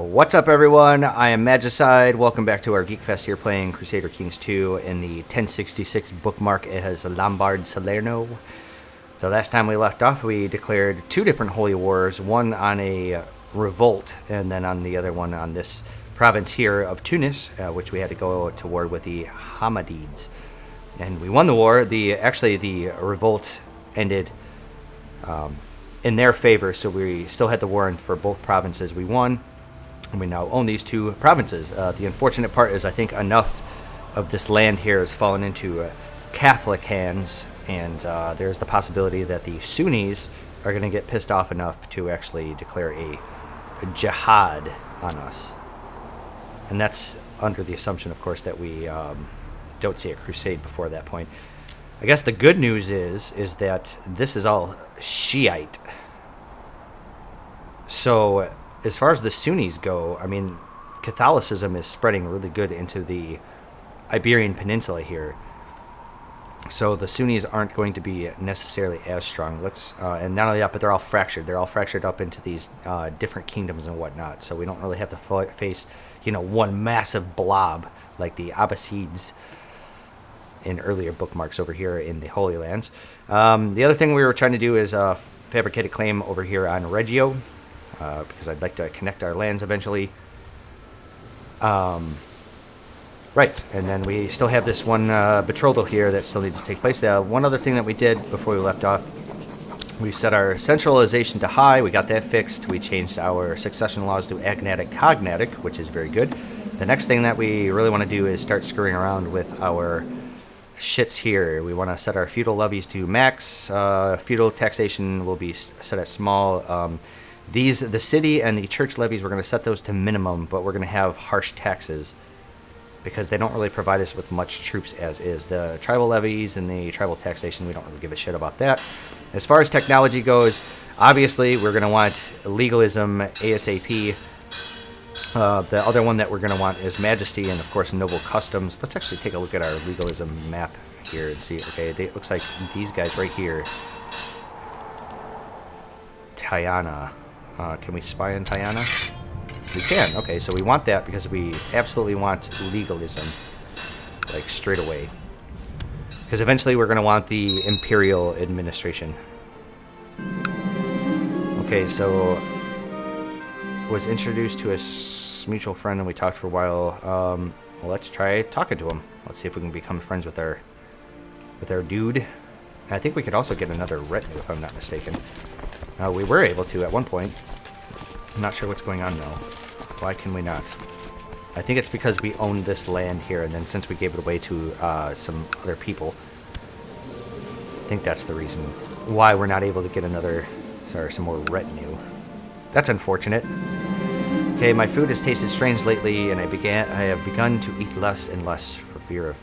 What's up, everyone? I am Magicide. Welcome back to our Geek Fest here, playing Crusader Kings II in the 1066 bookmark. It has Lombard Salerno. The last time we left off, we declared two different holy wars, one on a revolt, and then on the other one on this province here of Tunis, which we had to go to war with the Hammadids. And we won the war. The revolt ended in their favor, so we still had the war for both provinces. We won, and we now own these two provinces. The unfortunate part is I think enough of this land here has fallen into Catholic hands, and there's the possibility that the Sunnis are going to get pissed off enough to actually declare a jihad on us. And that's under the assumption, of course, that we don't see a crusade before that point. I guess the good news is that this is all Shiite. So as far as the Sunnis go, I mean, Catholicism is spreading really good into the Iberian Peninsula here. So the Sunnis aren't going to be necessarily as strong. And not only that, but they're all fractured. They're all fractured up into these different kingdoms and whatnot. So we don't really have to face, one massive blob like the Abbasids in earlier bookmarks over here in the Holy Lands. The other thing we were trying to do is fabricate a claim over here on Reggio, because I'd like to connect our lands eventually. Right, and then we still have this one betrothal here that still needs to take place. One other thing that we did before we left off, we set our centralization to high. We got that fixed. We changed our succession laws to agnatic cognatic, which is very good. The next thing that we really want to do is start screwing around with our shits here. We want to set our feudal levies to max. Feudal taxation will be set at small. The city and the church levies, we're going to set those to minimum, but we're going to have harsh taxes because they don't really provide us with much troops as is. The tribal levies and the tribal taxation, we don't really give a shit about that. As far as technology goes, obviously we're going to want legalism ASAP. The other one that we're going to want is majesty and, of course, noble customs. Let's actually take a look at our legalism map here and see. Okay, it looks like these guys right here. Tiana. Can we spy on Tiana? We can. Okay, so we want that because we absolutely want legalism, like straight away. Because eventually we're going to want the imperial administration. Okay, so was introduced to a mutual friend and we talked for a while. Well, let's try talking to him. Let's see if we can become friends with our dude. And I think we could also get another retinue if I'm not mistaken. We were able to at one point. I'm not sure what's going on though. Why can we not? I think it's because we own this land here, and then since we gave it away to some other people, I think that's the reason why we're not able to get some more retinue. That's unfortunate. Okay, my food has tasted strange lately, and I have begun to eat less and less for fear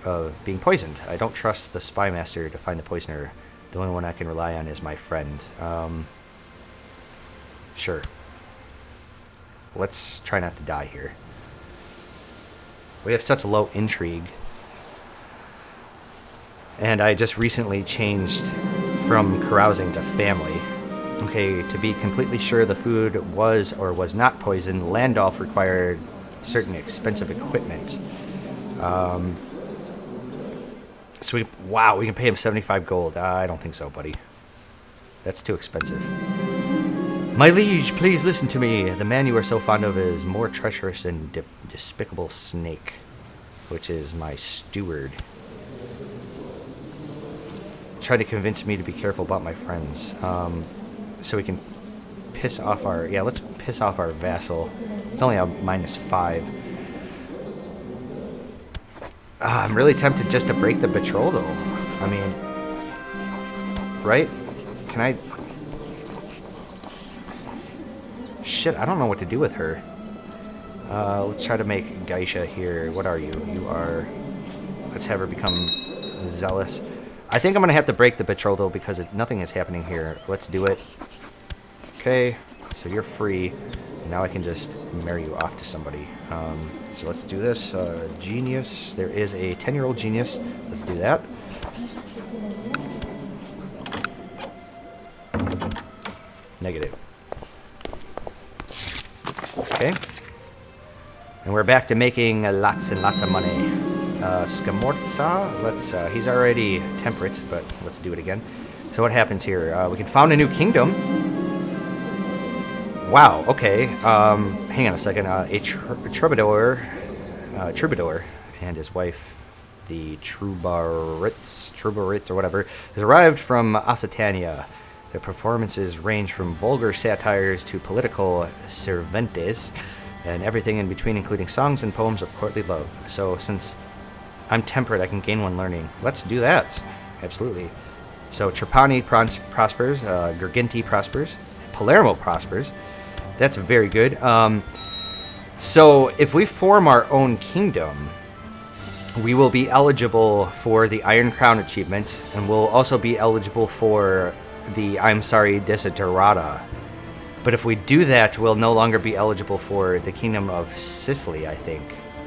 of being poisoned. I don't trust the spy master to find the poisoner. The only one I can rely on is my friend. Sure. Let's try not to die here. We have such low intrigue. And I just recently changed from carousing to family. Okay, to be completely sure the food was or was not poisoned, Landolf required certain expensive equipment. So we can pay him 75 gold. I don't think so, buddy. That's too expensive. My liege, please listen to me. The man you are so fond of is more treacherous than despicable snake, which is my steward. Try to convince me to be careful about my friends. So we can piss off let's piss off our vassal. It's only a -5. I'm really tempted just to break the betrothal. I mean, right? Can I? Shit, I don't know what to do with her. Let's try to make Geisha here. What are you? You are... Let's have her become zealous. I think I'm going to have to break the betrothal because nothing is happening here. Let's do it. Okay, so you're free. Now I can just marry you off to somebody. So let's do this. Genius. There is a 10-year-old genius. Let's do that. Negative. Okay. And we're back to making lots and lots of money. Scamorza, he's already temperate, but let's do it again. So what happens here? We can found a new kingdom. Wow, okay. Hang on a second. A troubadour and his wife, the Troubadourits or whatever, has arrived from Occitania. Their performances range from vulgar satires to political cervantes, and everything in between, including songs and poems of courtly love. So since I'm temperate, I can gain 1 learning. Let's do that. Absolutely. So Trapani prospers, Girgenti prospers, Palermo prospers. That's very good. So if we form our own kingdom, we will be eligible for the Iron Crown achievement, and we'll also be eligible for the Desiderata. But if we do that, we'll no longer be eligible for the Kingdom of Sicily, I think,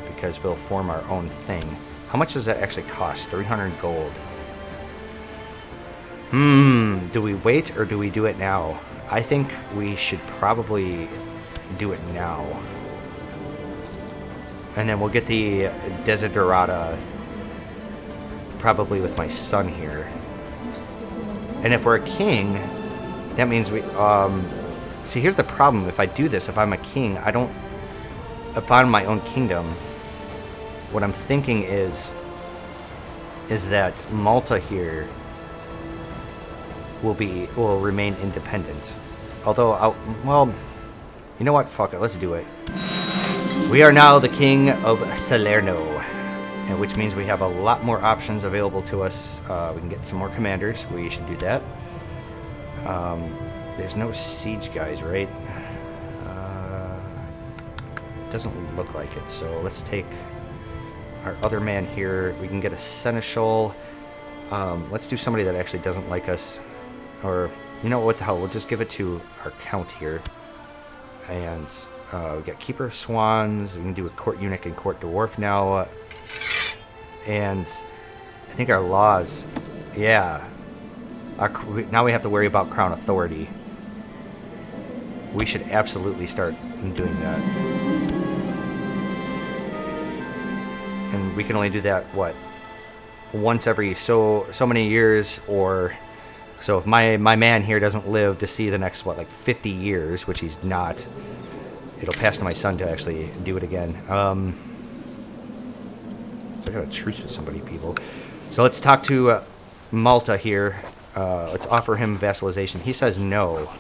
because we'll form our own thing. How much does that actually cost? 300 gold. Do we wait or do we do it now? I think we should probably do it now. And then we'll get the Desiderata probably with my son here. And if we're a king, that means we... see, here's the problem. If I do this, if I'm a king, if I'm my own kingdom, what I'm thinking is that Malta here will remain independent. Although, well, you know what? Fuck it. Let's do it. We are now the king of Salerno, which means we have a lot more options available to us. We can get some more commanders. We should do that. There's no siege guys, right? Doesn't look like it. So let's take our other man here. We can get a seneschal. Let's do somebody that actually doesn't like us. Or, you know what the hell, we'll just give it to our count here. And we got Keeper of Swans. We can do a Court Eunuch and Court Dwarf now. And I think our laws, yeah. Now we have to worry about Crown Authority. We should absolutely start doing that. And we can only do that, what? Once every so many years, or... So if my man here doesn't live to see the next, what, like 50 years, which he's not, it'll pass to my son to actually do it again. So I got a truce with somebody, people. So let's talk to Malta here. Let's offer him vassalization. He says no.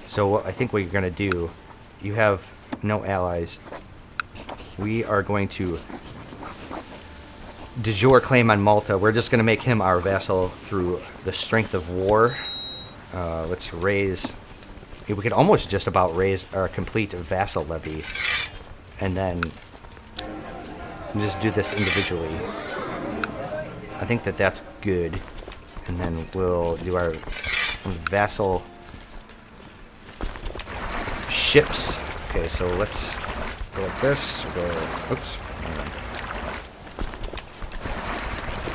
So what I think what you're going to do, you have no allies. We are going to de jure claim on Malta. We're just going to make him our vassal through the strength of war. Let's raise... We could almost just about raise our complete vassal levy. And then just do this individually. I think that that's good. And then we'll do our vassal ships. Okay, so let's go like this. Go... Oops.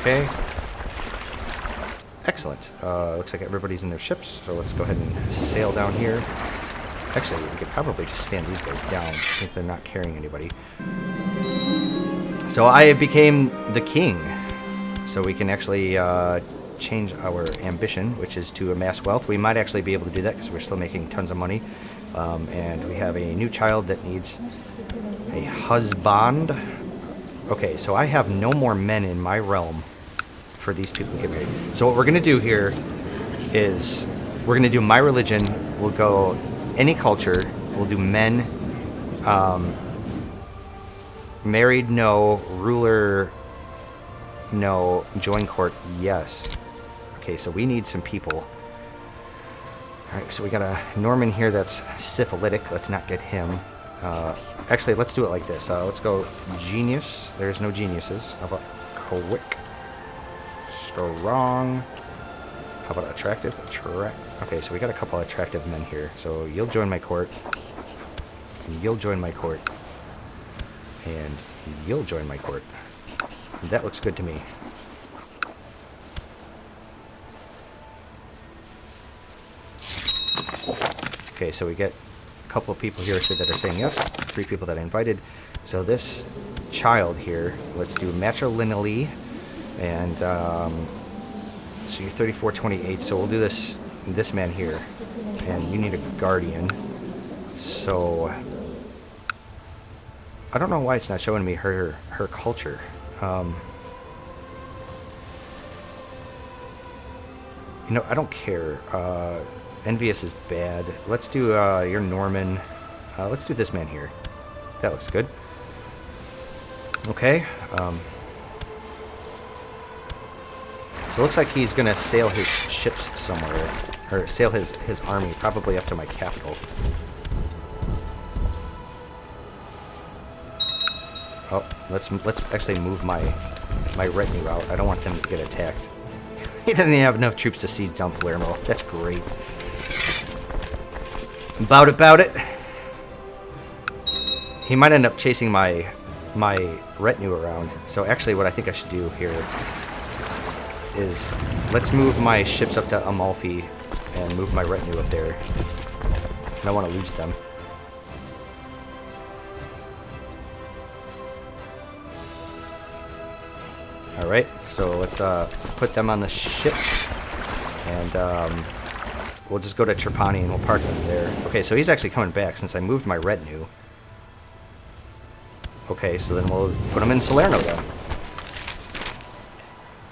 Okay. Excellent. Looks like everybody's in their ships, so let's go ahead and sail down here. Actually, we could probably just stand these guys down since they're not carrying anybody. So I became the king. So we can actually change our ambition, which is to amass wealth. We might actually be able to do that because we're still making tons of money. And we have a new child that needs a husband. Okay, so I have no more men in my realm for these people to get married. So what we're going to do here is we're going to do my religion. We'll go any culture. We'll do men. Married, no. Ruler, no. Join court, yes. Okay, so we need some people. Alright, so we got a Norman here that's syphilitic. Let's not get him. Actually, let's do it like this. Let's go genius. There's no geniuses. How about quick? Strong. How about attractive? Okay, so we got a couple attractive men here. So you'll join my court. And you'll join my court. And you'll join my court. That looks good to me. Okay, so we get a couple of people here that are saying yes. 3 people that I invited. So this child here, let's do matrilineally. And so you're 3428. So we'll do this man here. And you need a guardian. So I don't know why it's not showing me her culture. You know, I don't care. Envious is bad. Let's do your Norman. Let's do this man here. That looks good. Okay. So it looks like he's gonna sail his ships somewhere, or sail his army probably up to my capital. Oh, let's actually move my retinue out. I don't want them to get attacked. He doesn't even have enough troops to siege down Palermo. That's great. Bout it. He might end up chasing my retinue around. So actually what I think I should do here is let's move my ships up to Amalfi and move my retinue up there. I don't want to lose them. Alright, so let's put them on the ship, and we'll just go to Trapani and we'll park them there. Okay, so he's actually coming back since I moved my retinue. Okay, so then we'll put him in Salerno then.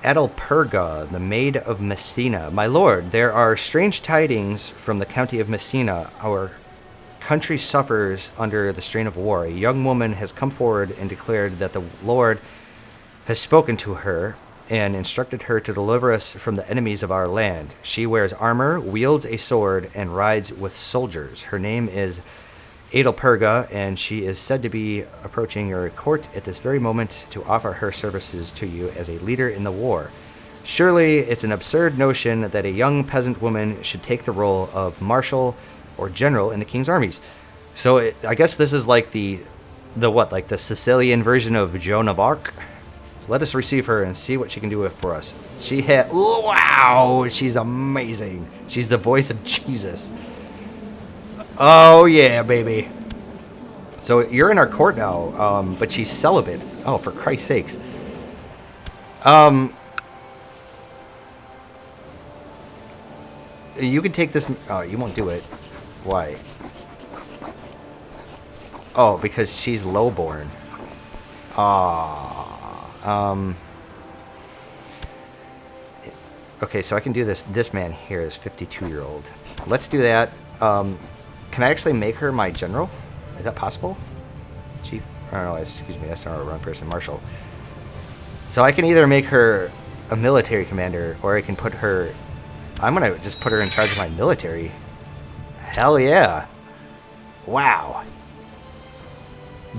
Adelperga, the Maid of Messina. My lord, there are strange tidings from the county of Messina. Our country suffers under the strain of war. A young woman has come forward and declared that the Lord has spoken to her and instructed her to deliver us from the enemies of our land. She wears armor, wields a sword, and rides with soldiers. Her name is Adelperga, and she is said to be approaching your court at this very moment to offer her services to you as a leader in the war. Surely it's an absurd notion that a young peasant woman should take the role of marshal or general in the king's armies. So I guess this is like the what, like the Sicilian version of Joan of Arc? So let us receive her and see what she can do for us. She had, wow, she's amazing. She's the voice of Jesus. Oh yeah, baby. So you're in our court now, but she's celibate. Oh, for Christ's sakes. You can take this. Oh, you won't do it. Why? Oh, because she's lowborn. Okay, so I can do this. This man here is 52-year-old. Let's do that. Can I actually make her my general? Is that possible? Chief? I don't know. Excuse me. That's not a wrong person. Marshal. So I can either make her a military commander, or I can put her... I'm going to just put her in charge of my military. Hell yeah. Wow.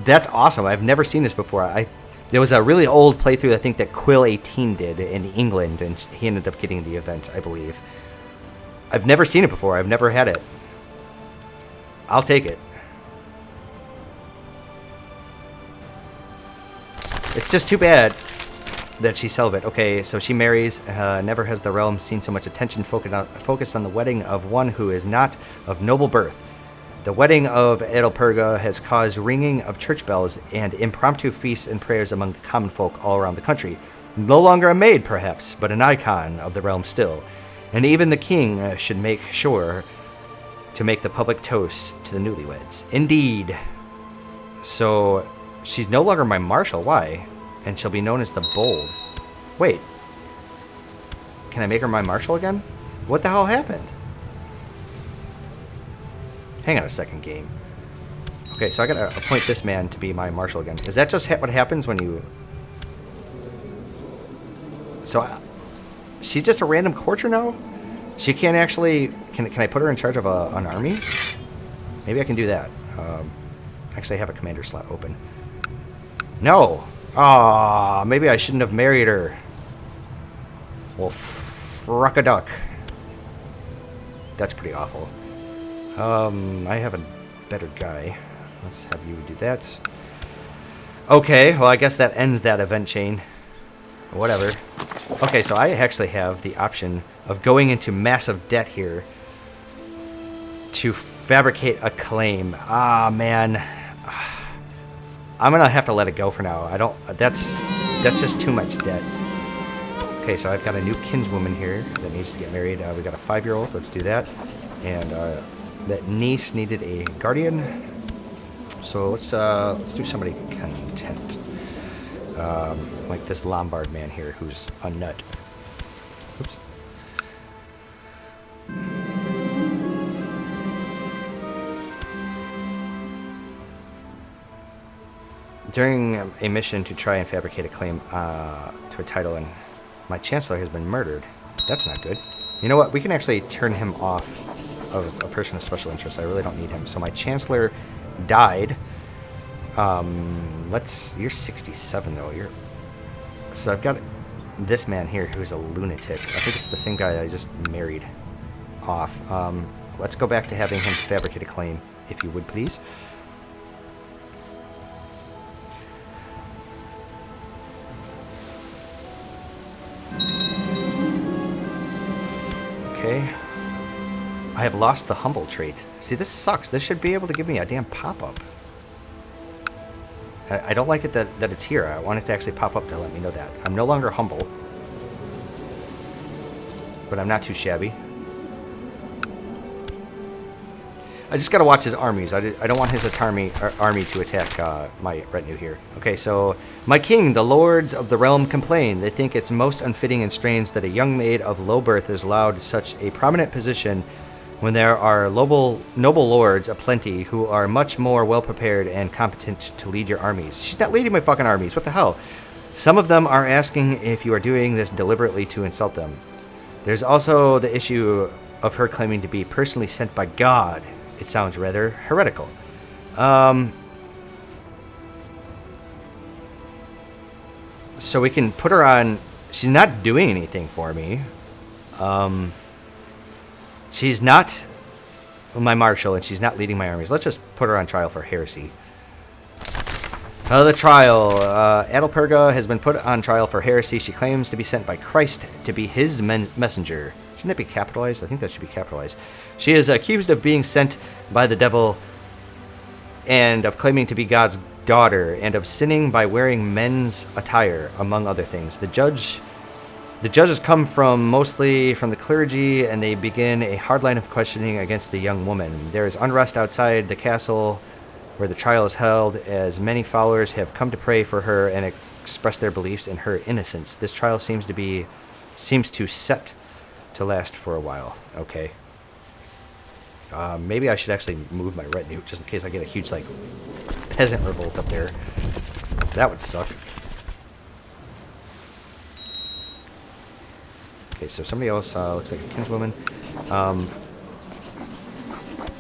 That's awesome. I've never seen this before. There was a really old playthrough, I think, that Quill18 did in England, and he ended up getting the event, I believe. I've never seen it before. I've never had it. I'll take it. It's just too bad that she's celibate. Okay, so she marries. Never has the realm seen so much attention focused on the wedding of one who is not of noble birth. The wedding of Adelperga has caused ringing of church bells and impromptu feasts and prayers among the common folk all around the country. No longer a maid, perhaps, but an icon of the realm still. And even the king should make sure to make the public toast to the newlyweds. Indeed. So, she's no longer my marshal. Why? And she'll be known as the Bold. Wait. Can I make her my marshal again? What the hell happened? Hang on a second, game. Okay, so I gotta appoint this man to be my marshal again. Is that just what happens when you... So, she's just a random courtier now? She can't actually... Can I put her in charge of an army? Maybe I can do that. Actually, I have a commander slot open. No! Ah, maybe I shouldn't have married her. Well, fruck a duck. That's pretty awful. I have a better guy. Let's have you do that. Okay, well, I guess that ends that event chain. Whatever. Okay, so I actually have the option of going into massive debt here to Fabricate a claim. Ah, man. I'm gonna have to let it go for now. I don't. That's just too much debt. Okay, so I've got a new kinswoman here that needs to get married. We got a 5-year-old. Let's do that. And that niece needed a guardian. So let's do somebody content. Like this Lombard man here, who's a nut. Oops. During a mission to try and fabricate a claim to a title, and my chancellor has been murdered. That's not good. You know what? We can actually turn him off of a person of special interest. I really don't need him. So my chancellor died. You're 67 though. So I've got this man here who's a lunatic. I think it's the same guy that I just married off. Let's go back to having him fabricate a claim, if you would please. Okay. I have lost the humble trait. See, this sucks. This should be able to give me a damn pop-up. I don't like it that it's here. I want it to actually pop up to let me know that. I'm no longer humble. But I'm not too shabby. I just gotta watch his armies. I don't want his army to attack my retinue here. Okay, so my king, the lords of the realm complain. They think it's most unfitting and strange that a young maid of low birth is allowed such a prominent position when there are noble lords aplenty who are much more well prepared and competent to lead your armies. She's not leading my fucking armies. What the hell? Some of them are asking if you are doing this deliberately to insult them. There's also the issue of her claiming to be personally sent by God. It sounds rather heretical. So we can put her on... She's not doing anything for me. She's not my marshal, and she's not leading my armies. Let's just put her on trial for heresy. The trial. Adelperga has been put on trial for heresy. She claims to be sent by Christ to be his messenger. Shouldn't that be capitalized? I think that should be capitalized. She is accused of being sent by the devil and of claiming to be God's daughter and of sinning by wearing men's attire, among other things. The judges come mostly from the clergy, and they begin a hard line of questioning against the young woman. There is unrest outside the castle where the trial is held, as many followers have come to pray for her and express their beliefs in her innocence. This trial seems to set to last for a while. Okay. Maybe I should actually move my retinue just in case I get a huge, like, peasant revolt up there. That would suck. Okay, so somebody else looks like a kinswoman.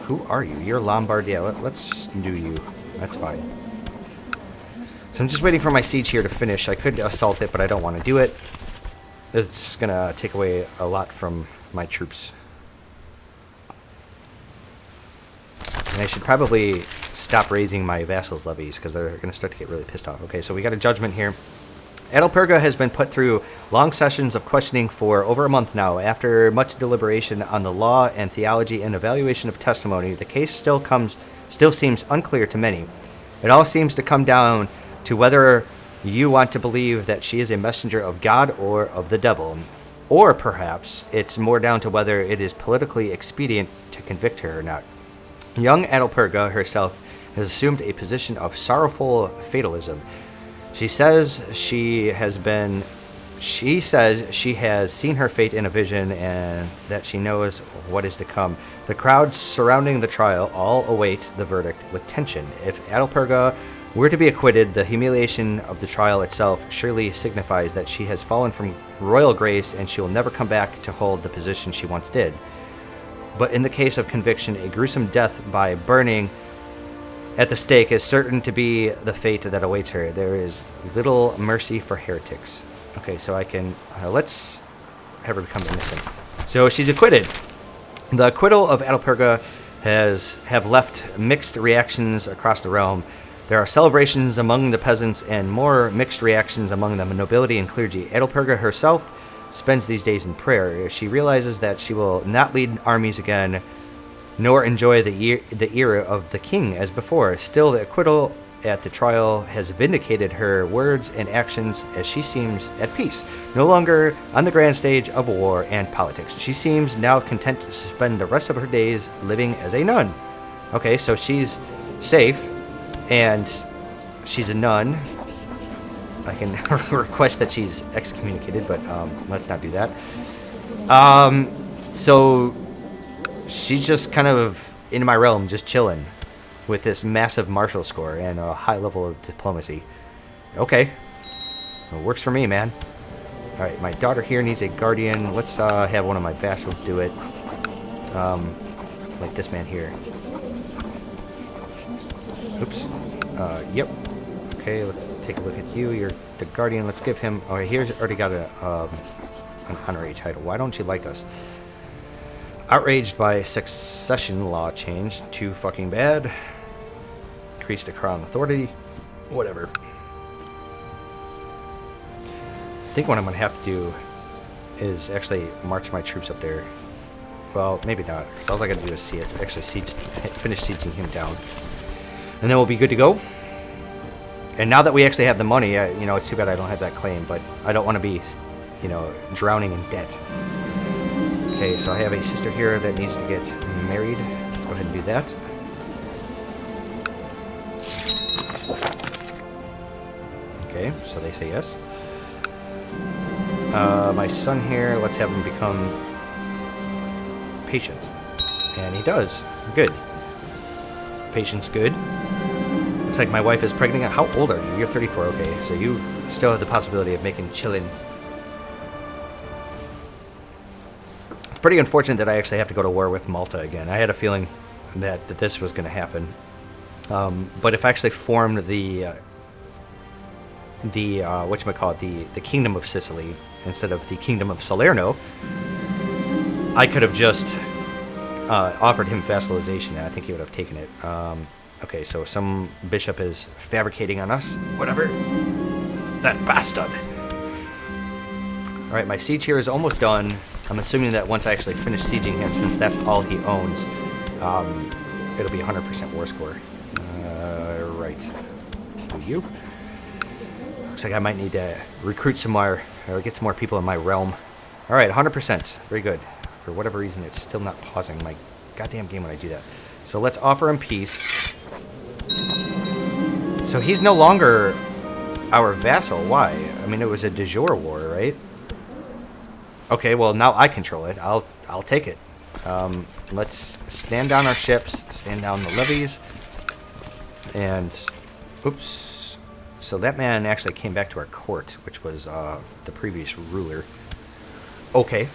Who are you? You're Lombard. Yeah, let's do you. That's fine. So I'm just waiting for my siege here to finish. I could assault it, but I don't want to do it. It's going to take away a lot from my troops. And I should probably stop raising my vassals' levies because they're going to start to get really pissed off. Okay, so we got a judgment here. Adelperga has been put through long sessions of questioning for over a month now. After much deliberation on the law and theology and evaluation of testimony, the case still seems unclear to many. It all seems to come down to whether you want to believe that she is a messenger of God or of the devil. Or perhaps it's more down to whether it is politically expedient to convict her or not. Young Adelperga herself has assumed a position of sorrowful fatalism. She says she has seen her fate in a vision and that she knows what is to come. The crowds surrounding the trial all await the verdict with tension. If Adelperga were to be acquitted, the humiliation of the trial itself surely signifies that she has fallen from royal grace and she will never come back to hold the position she once did. But in the case of conviction, a gruesome death by burning at the stake is certain to be the fate that awaits her. There is little mercy for heretics. Okay, so I can... let's have her become innocent. So she's acquitted. The acquittal of Adelperga have left mixed reactions across the realm. There are celebrations among the peasants and more mixed reactions among the nobility and clergy. Adelperga herself spends these days in prayer. She realizes that she will not lead armies again, nor enjoy the era of the king as before. Still, the acquittal at the trial has vindicated her words and actions, as she seems at peace, no longer on the grand stage of war and politics. She seems now content to spend the rest of her days living as a nun. Okay, so she's safe, and she's a nun. I can request that she's excommunicated, but let's not do that. So she's just kind of in my realm, just chilling with this massive martial score and a high level of diplomacy. Okay, it works for me, man. All right, my daughter here needs a guardian. Let's have one of my vassals do it, like this man here. Oops. Yep. Okay, let's take a look at you. You're the guardian. Let's give him... Oh, here's already got an honorary title. Why don't you like us? Outraged by succession law change. Too fucking bad. Increased the crown authority. Whatever. I think what I'm going to have to do is actually march my troops up there. Well, maybe not, because all I got to do is actually finish sieging him down. And then we'll be good to go. And now that we actually have the money, you know, it's too bad I don't have that claim, but I don't want to be, you know, drowning in debt. Okay, so I have a sister here that needs to get married. Let's go ahead and do that. Okay, so they say yes. My son here, let's have him become patient. And he does. Good. Patience good. Looks like my wife is pregnant. How old are you? You're 34, okay. So you still have the possibility of making chillins. It's pretty unfortunate that I actually have to go to war with Malta again. I had a feeling that this was going to happen. But if I actually formed the whatchamacallit, the Kingdom of Sicily instead of the Kingdom of Salerno, I could have just offered him vassalization, and I think he would have taken it. Okay, so some bishop is fabricating on us. Whatever. That bastard. Alright, my siege here is almost done. I'm assuming that once I actually finish sieging him, since that's all he owns, it'll be 100% war score. Right. You. Looks like I might need to recruit some more, or get some more people in my realm. Alright, 100%. Very good. For whatever reason, it's still not pausing my goddamn game when I do that. So let's offer him peace. So he's no longer our vassal. Why? I mean, it was a de jure war, right? Okay, well, now I control it. I'll take it. Let's stand down our ships, stand down the levies, and... Oops. So that man actually came back to our court, which was the previous ruler. Okay.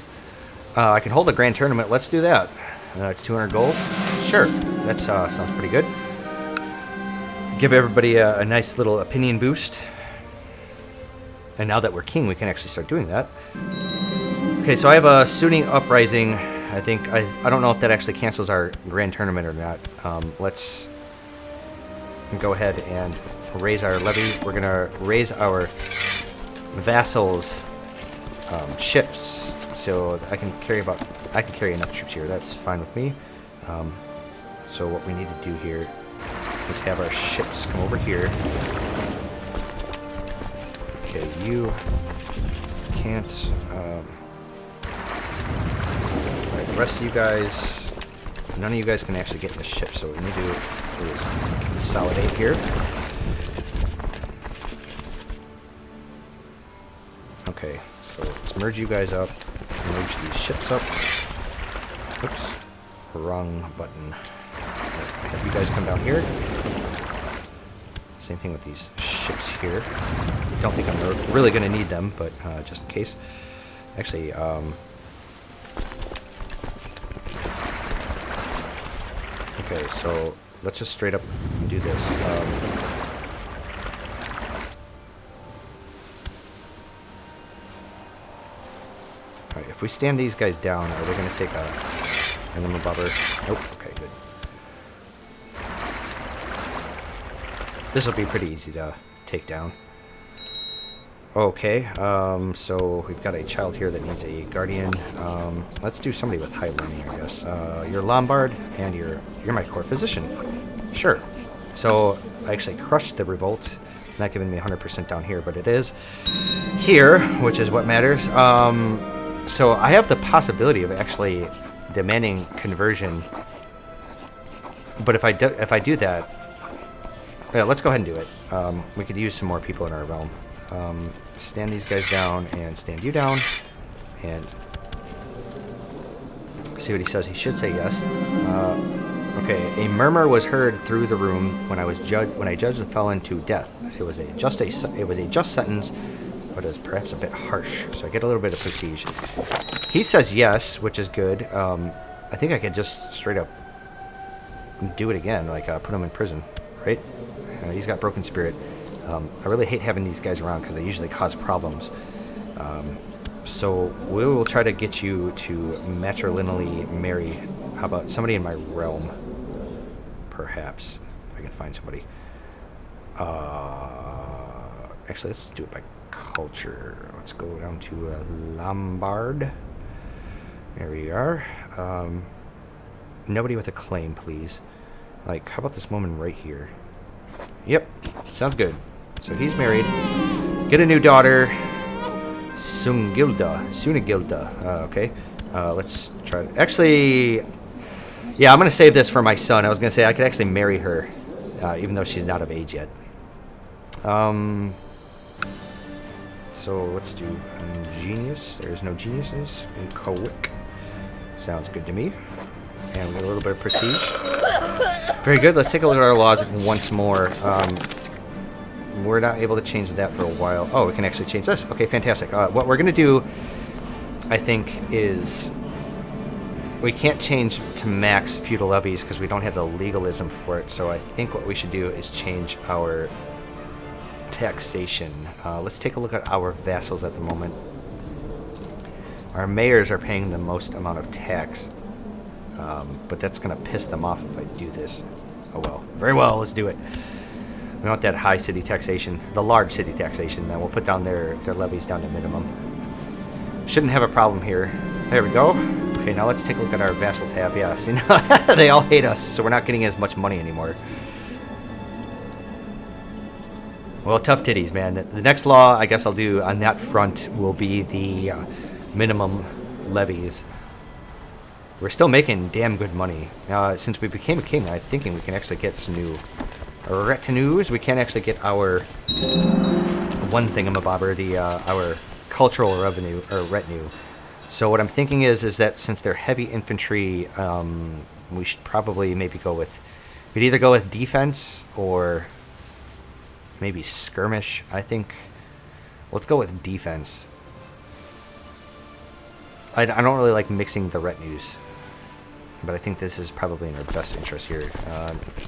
I can hold a grand tournament. Let's do that. It's 200 gold. Sure. That sounds pretty good. Give everybody a nice little opinion boost. And now that we're king, we can actually start doing that. Okay, so I have a Sunni uprising. I think I don't know if that actually cancels our grand tournament or not. Let's go ahead and raise our levy. We're gonna raise our vassals' ships, so I can carry enough troops here. That's fine with me. So what we need to do here is have our ships come over here. Okay, you can't. Alright, the rest of you guys, none of you guys can actually get in the ship, so what we need to do is consolidate here. Okay, so let's merge you guys up, merge these ships up. Oops, wrong button. Right, have you guys come down here. Same thing with these ships here. I don't think I'm really going to need them, but just in case. Actually, okay, so let's just straight up do this. Alright, if we stand these guys down, are they going to take an enema bobber? Nope, okay, good. This will be pretty easy to take down. Okay, so we've got a child here that needs a guardian. Let's do somebody with high learning, I guess. You're Lombard, and you're my court physician. Sure. So I actually crushed the revolt. It's not giving me 100% down here, but it is here, which is what matters. So I have the possibility of actually demanding conversion, but if I do that, yeah, let's go ahead and do it. We could use some more people in our realm. Stand these guys down and stand you down, and see what he says. He should say yes. Okay. A murmur was heard through the room when I judged the felon to death. It was a just sentence, but it was perhaps a bit harsh. So I get a little bit of prestige. He says yes, which is good. I think I could just straight up do it again, like put him in prison, right? He's got broken spirit. I really hate having these guys around because they usually cause problems. So we will try to get you to matrilineally marry. How about somebody in my realm? Perhaps if I can find somebody. Actually, let's do it by culture. Let's go down to Lombard. There we are. Nobody with a claim, please. Like, how about this woman right here? Yep, sounds good. So he's married. Get a new daughter. Sunigilda. Okay. Let's try to... Actually, yeah, I'm going to save this for my son. I was going to say I could actually marry her, even though she's not of age yet. So let's do genius. There's no geniuses. Inchoic. Sounds good to me. And we get a little bit of prestige. Very good. Let's take a look at our laws once more. We're not able to change that for a while. Oh, we can actually change this. Okay, fantastic. What we're going to do, I think, is we can't change to max feudal levies because we don't have the legalism for it. So I think what we should do is change our taxation. Let's take a look at our vassals at the moment. Our mayors are paying the most amount of tax. But that's going to piss them off if I do this. Oh well. Very well, let's do it. We want that high city taxation, the large city taxation. We'll put down their levies down to minimum. Shouldn't have a problem here. There we go. Okay, now let's take a look at our vassal tab. Yeah, see, now they all hate us, so we're not getting as much money anymore. Well, tough titties, man. The next law I guess I'll do on that front will be the minimum levies. We're still making damn good money. Since we became a king, I'm thinking we can actually get some new retinues. We can't actually get our one thingamabobber, our cultural revenue or retinue. So what I'm thinking is that since they're heavy infantry, we should probably maybe go with, we'd either go with defense or maybe skirmish. I think let's go with defense. I don't really like mixing the retinues, but I think this is probably in our best interest here.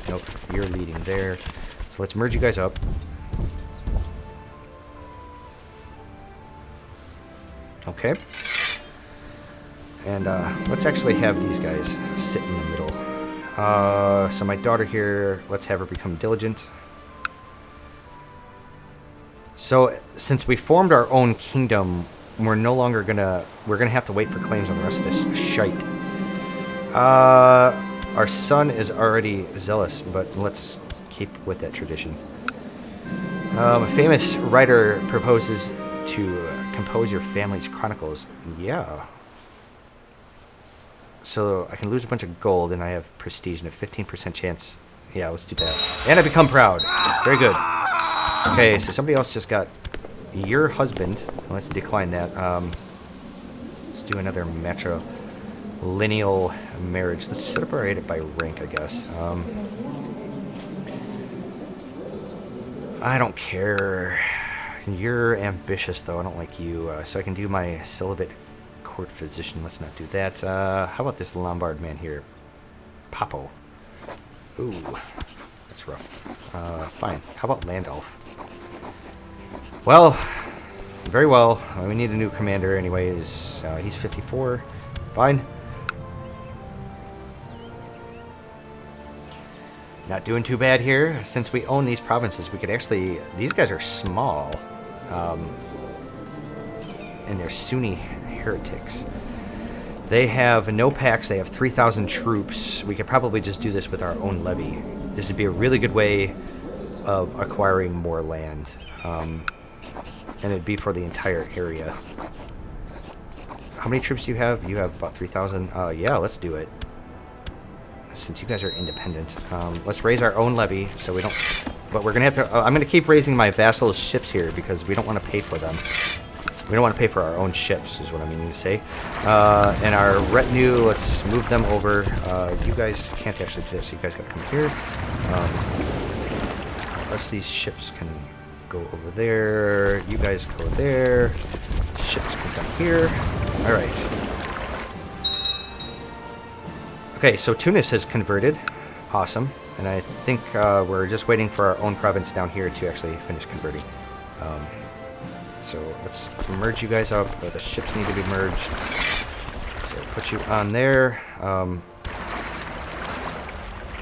Nope, you're leading there. So let's merge you guys up. Okay. And let's actually have these guys sit in the middle. So my daughter here, let's have her become diligent. So since we formed our own kingdom, we're no longer we're gonna have to wait for claims on the rest of this shite. Our son is already zealous, but let's keep with that tradition. A famous writer proposes to compose your family's chronicles. Yeah. So I can lose a bunch of gold, and I have prestige and a 15% chance. Yeah, let's do that. And I become proud. Very good. Okay, so somebody else just got your husband. Let's decline that. Let's do another matrilineal marriage. Let's separate it by rank, I guess. I don't care. You're ambitious, though. I don't like you. So I can do my celibate court physician. Let's not do that. How about this Lombard man here? Papo. Ooh, that's rough. Fine. How about Landolf? Well, very well. We need a new commander anyways. He's 54. Fine. Not doing too bad here. Since we own these provinces, we could actually... These guys are small. and they're Sunni heretics. They have no packs. They have 3,000 troops. We could probably just do this with our own levy. This would be a really good way of acquiring more land. And it'd be for the entire area. How many troops do you have? You have about 3,000. Yeah, let's do it. Since you guys are independent. Let's raise our own levy so we don't... But we're going to have to... I'm going to keep raising my vassals' ships here because we don't want to pay for them. We don't want to pay for our own ships, is what I'm meaning to say. And our retinue, let's move them over. You guys can't actually do this. You guys got to come here. The rest of these ships can go over there. You guys go there. Ships can come here. All right. Okay, so Tunis has converted. Awesome. And I think we're just waiting for our own province down here to actually finish converting. So let's merge you guys up. The ships need to be merged. So put you on there.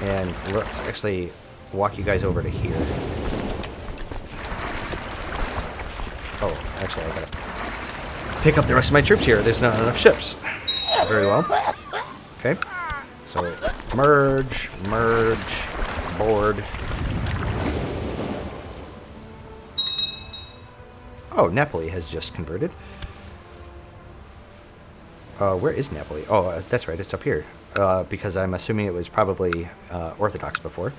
And let's actually walk you guys over to here. Oh, actually, I gotta pick up the rest of my troops here. There's not enough ships. Very well. Okay. So merge, board. Oh, Napoli has just converted. Where is Napoli? Oh, that's right. It's up here. Because I'm assuming it was probably Orthodox before.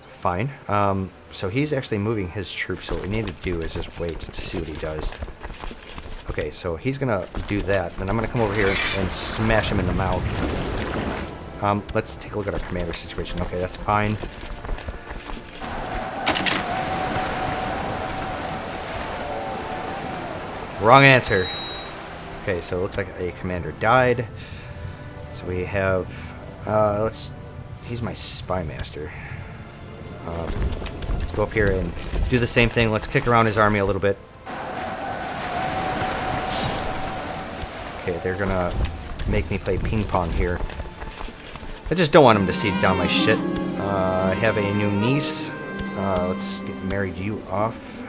Fine. So he's actually moving his troops. So what we need to do is just wait to see what he does. Okay, so he's going to do that. Then I'm going to come over here and smash him in the mouth. Let's take a look at our commander situation. Okay, that's fine. Wrong answer. Okay, so it looks like a commander died. So we have... he's my spy master. Let's go up here and do the same thing. Let's kick around his army a little bit. Okay, they're gonna make me play ping pong here. I just don't want him to siege down my shit. I have a new niece. Let's get married you off.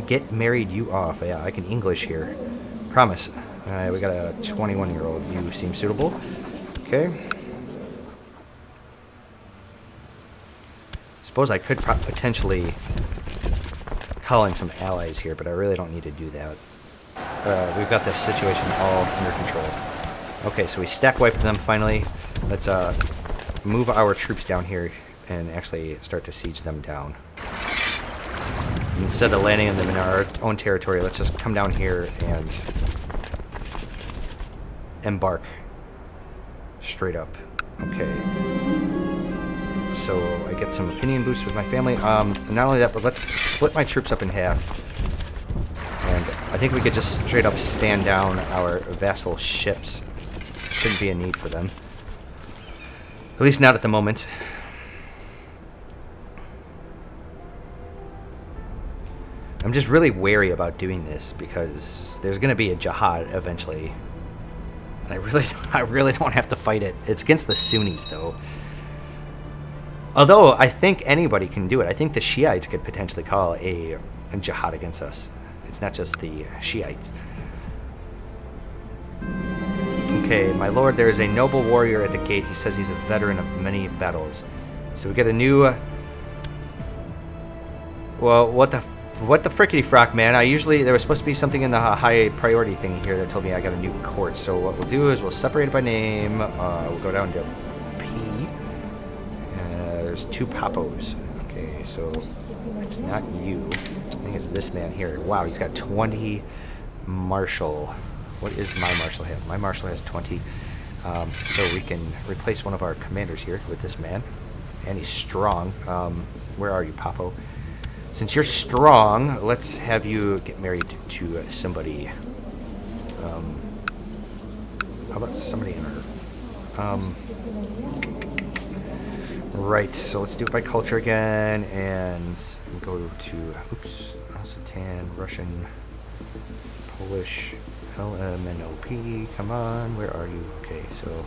Get married you off. Yeah, I can English here. Promise. Alright, we got a 21-year-old. You seem suitable. Okay. Suppose I could potentially call in some allies here, but I really don't need to do that. We've got this situation all under control. Okay, so we stack wiped them finally. Let's move our troops down here and actually start to siege them down. Instead of landing them in our own territory, let's just come down here and embark straight up. Okay. So I get some opinion boosts with my family. Not only that, but let's split my troops up in half. And I think we could just straight up stand down our vassal ships. Shouldn't be a need for them. At least not at the moment. I'm just really wary about doing this because there's going to be a jihad eventually. And I really don't have to fight it. It's against the Sunnis, though. Although, I think anybody can do it. I think the Shiites could potentially call a jihad against us. It's not just the Shiites. Okay, my lord, there is a noble warrior at the gate. He says he's a veteran of many battles. So we get a new... Well, what the frickety frock, man. There was supposed to be something in the high priority thing here that told me I got a new court. So what we'll do is we'll separate it by name. We'll go down to P. There's 2 Papos. Okay, so it's not you. I think it's this man here. Wow, he's got 20 martial. What is my martial have? My martial has 20. So we can replace one of our commanders here with this man. And he's strong. Where are you, Papo? Since you're strong, let's have you get married to somebody. How about somebody in our... Right, so let's do it by culture again, and we'll go to, oops, Occitan, Russian, Polish, LMNOP, come on, where are you? Okay, so,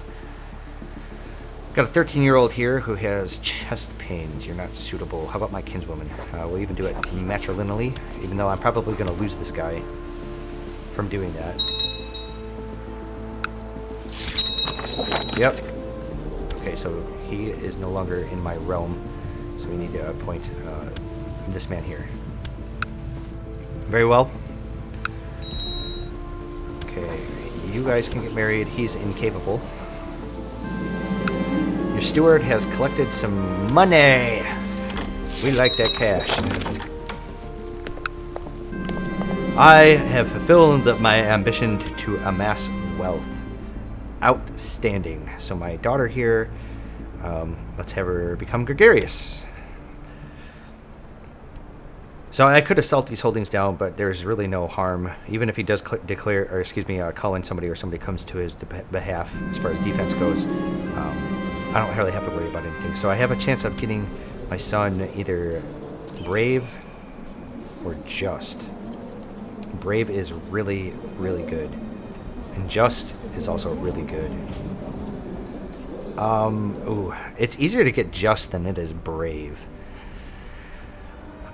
got a 13-year-old here who has chest pains. You're not suitable. How about my kinswoman? We'll even do it matrilineally, even though I'm probably going to lose this guy from doing that. Yep. Okay, so he is no longer in my realm, so we need to appoint this man here. Very well. Okay, you guys can get married. He's incapable. Your steward has collected some money. We like that cash. I have fulfilled my ambition to amass wealth. Outstanding. So my daughter here, let's have her become gregarious. So I could assault these holdings down, but there's really no harm. Even if he does declare, or excuse me, call in somebody, or somebody comes to his behalf as far as defense goes, I don't really have to worry about anything. So I have a chance of getting my son either brave or just. Brave is really, really good. And just is also really good. Ooh, it's easier to get just than it is brave.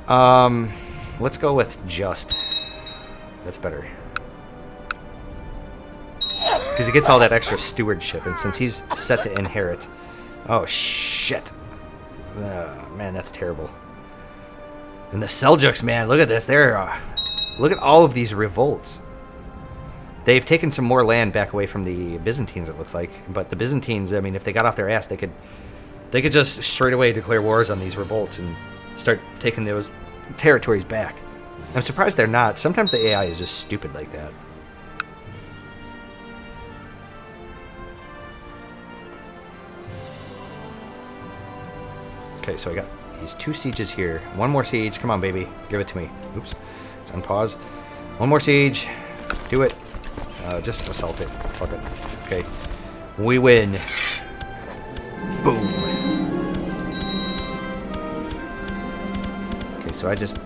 Let's go with just. That's better. Because he gets all that extra stewardship, and since he's set to inherit... Oh, shit. Man, that's terrible. And the Seljuks, man, look at this. Look at all of these revolts. They've taken some more land back away from the Byzantines, it looks like. But the Byzantines, I mean, if they got off their ass, they could just straight away declare wars on these revolts and start taking those territories back. I'm surprised they're not. Sometimes the AI is just stupid like that. Okay, so I got these 2 sieges here. One more siege. Come on, baby. Give it to me. Oops. Let's unpause. One more siege. Do it. Just assault it. Fuck it. Okay. We win. Boom. Okay, so I just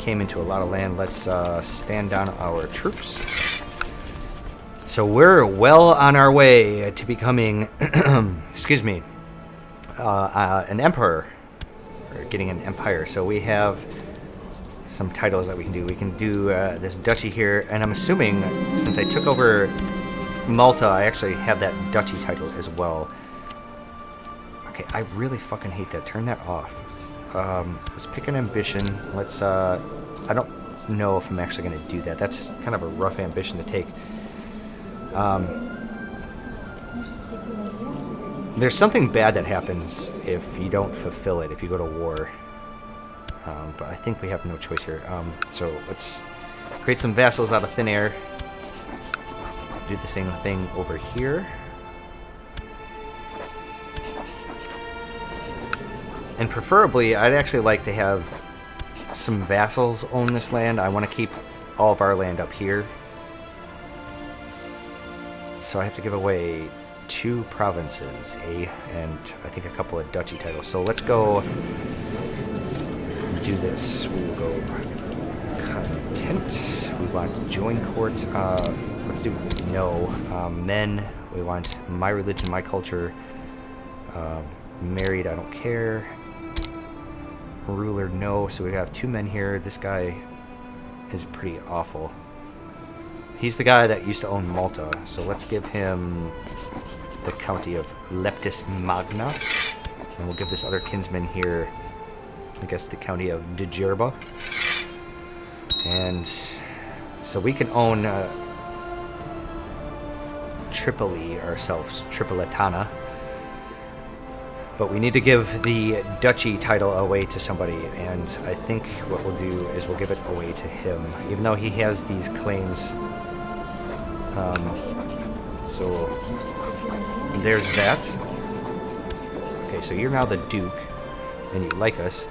came into a lot of land. Let's stand down our troops. So we're well on our way to becoming, excuse me, an emperor, or getting an empire. So we have some titles that we can do. We can do this duchy here, and I'm assuming since I took over Malta, I actually have that duchy title as well. Okay, I really fucking hate that. Turn that off. Let's pick an ambition. Let's, I don't know if I'm actually going to do that. That's kind of a rough ambition to take. There's something bad that happens if you don't fulfill it, if you go to war. But I think we have no choice here. So let's create some vassals out of thin air. Do the same thing over here. And preferably, I'd actually like to have some vassals own this land. I want to keep all of our land up here. So I have to give away 2 provinces, and I think a couple of duchy titles. So let's go do this. We will go content. We want join court. Let's do no. Men. We want my religion, my culture. Married, I don't care. Ruler, no. So we have 2 men here. This guy is pretty awful. He's the guy that used to own Malta. So let's give him the county of Leptis Magna. And we'll give this other kinsman here, I guess, the county of Djerba. And so we can own Tripoli ourselves, Tripolitana. But we need to give the duchy title away to somebody, and I think what we'll do is we'll give it away to him, even though he has these claims. So there's that. Okay, so you're now the Duke, and you like us.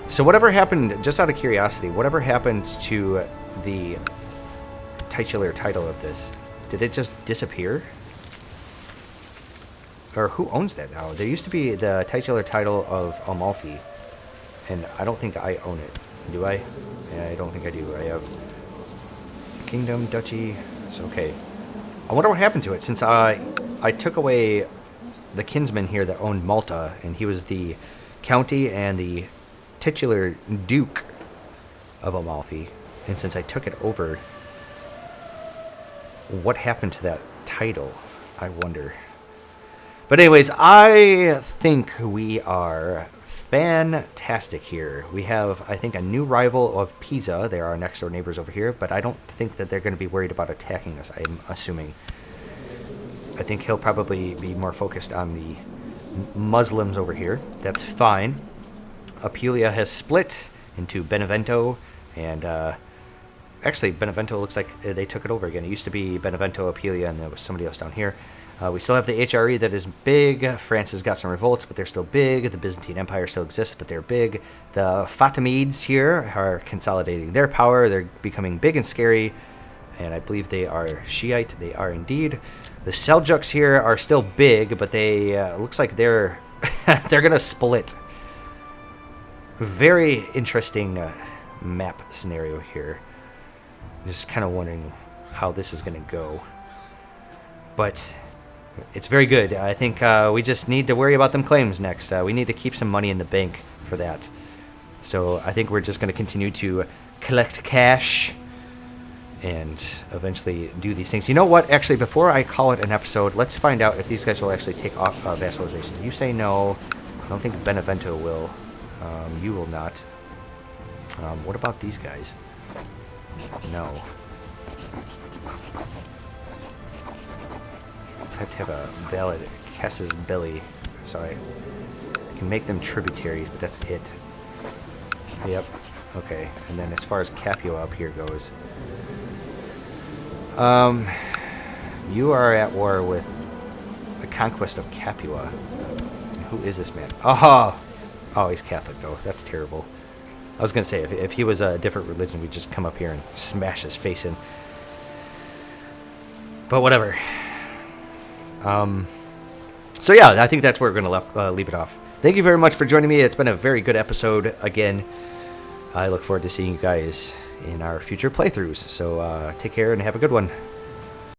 So whatever happened, just out of curiosity, whatever happened to the titular title of this? Did it just disappear? Or who owns that now? There used to be the titular title of Amalfi, and I don't think I own it. Do I? Yeah, I don't think I do. I have Kingdom, Duchy. It's okay. I wonder what happened to it, since I took away the kinsman here that owned Malta, and he was the county and the titular Duke of Amalfi, and since I took it over, what happened to that title? I wonder. But anyways, I think we are fantastic here. We have, I think, a new rival of Pisa. They are our next door neighbors over here, but I don't think that they're going to be worried about attacking us, I'm assuming. I think he'll probably be more focused on the Muslims over here. That's fine. Apulia has split into Benevento, and actually Benevento looks like they took it over again. It used to be Benevento, Apulia, and there was somebody else down here. We still have the HRE that is big. France has got some revolts, but they're still big. The Byzantine Empire still exists, but they're big. The Fatimids here are consolidating their power. They're becoming big and scary, and I believe they are Shiite. They are indeed. The Seljuks here are still big, but they looks like they're they're gonna split. Very interesting map scenario here. Just kind of wondering how this is gonna go, but it's very good. I think we just need to worry about them claims next. We need to keep some money in the bank for that. So I think we're just going to continue to collect cash and eventually do these things. You know what? Actually, before I call it an episode, let's find out if these guys will actually take off vassalization. You say no. I don't think Benevento will. You will not. What about these guys? No. I have to have a valid Casus Belli, so I can make them tributaries, but that's it. Yep. Okay. And then as far as Capua up here goes, you are at war with the conquest of Capua. Who is this man? Oh, he's Catholic though. That's terrible. I was gonna say if he was a different religion, we'd just come up here and smash his face in. But whatever. So yeah, I think that's where we're going to leave it off. Thank you very much for joining me. It's been a very good episode again. I look forward to seeing you guys in our future playthroughs. So take care and have a good one.